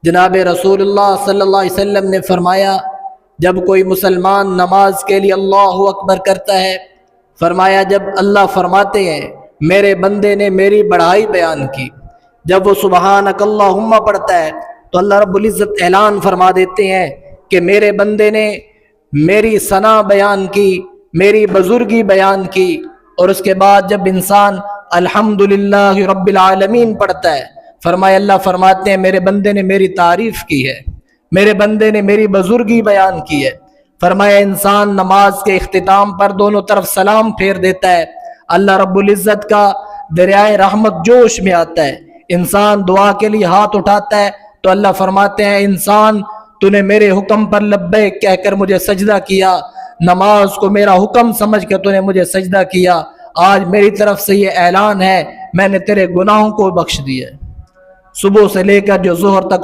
جناب رسول اللہ صلی اللہ علیہ وسلم نے فرمایا جب کوئی مسلمان نماز کے لیے اللہ اکبر کرتا ہے، فرمایا جب اللہ فرماتے ہیں میرے بندے نے میری بڑائی بیان کی، جب وہ سبحانک اللہم پڑھتا ہے تو اللہ رب العزت اعلان فرما دیتے ہیں کہ میرے بندے نے میری ثنا بیان کی، میری بزرگی بیان کی۔ اور اس کے بعد جب انسان الحمدللہ رب العالمین پڑھتا ہے، فرمایا اللہ فرماتے ہیں میرے بندے نے میری تعریف کی ہے، میرے بندے نے میری بزرگی بیان کی ہے۔ فرمایا انسان نماز کے اختتام پر دونوں طرف سلام پھیر دیتا ہے، اللہ رب العزت کا دریائے رحمت جوش میں آتا ہے۔ انسان دعا کے لیے ہاتھ اٹھاتا ہے تو اللہ فرماتے ہیں انسان تو نے میرے حکم پر لبیک کہہ کر مجھے سجدہ کیا، نماز کو میرا حکم سمجھ کے تو نے مجھے سجدہ کیا، آج میری طرف سے یہ اعلان ہے میں نے تیرے گناہوں کو بخش دیا۔ صبح سے لے کر جو ظہر تک